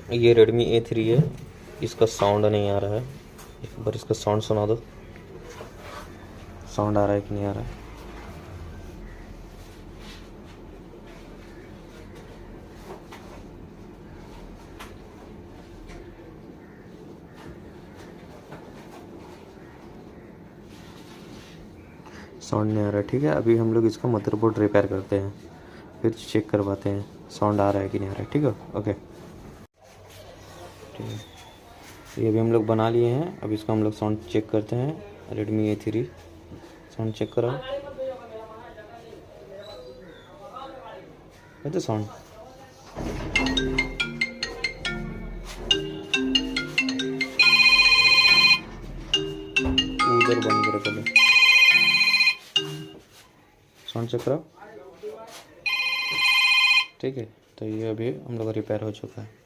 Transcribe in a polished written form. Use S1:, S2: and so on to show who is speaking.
S1: ये Redmi A3 है, इसका साउंड नहीं आ रहा है। एक बार इसका साउंड सुना दो, साउंड आ रहा है कि नहीं आ रहा है। साउंड नहीं आ रहा है, ठीक है। अभी हम लोग इसका मदरबोर्ड रिपेयर करते हैं, फिर चेक करवाते हैं साउंड आ रहा है कि नहीं आ रहा है, ठीक है। ओके, ठीक है। ये भी हम लोग बना लिए हैं। अब इसका हम लोग साउंड चेक करते हैं। Redmi A3 साउंड चेक करो, है तो साउंड। उधर बंद करो पहले, साउंड चेक करो, ठीक है। तो ये अभी हम लोग का रिपेयर हो चुका है।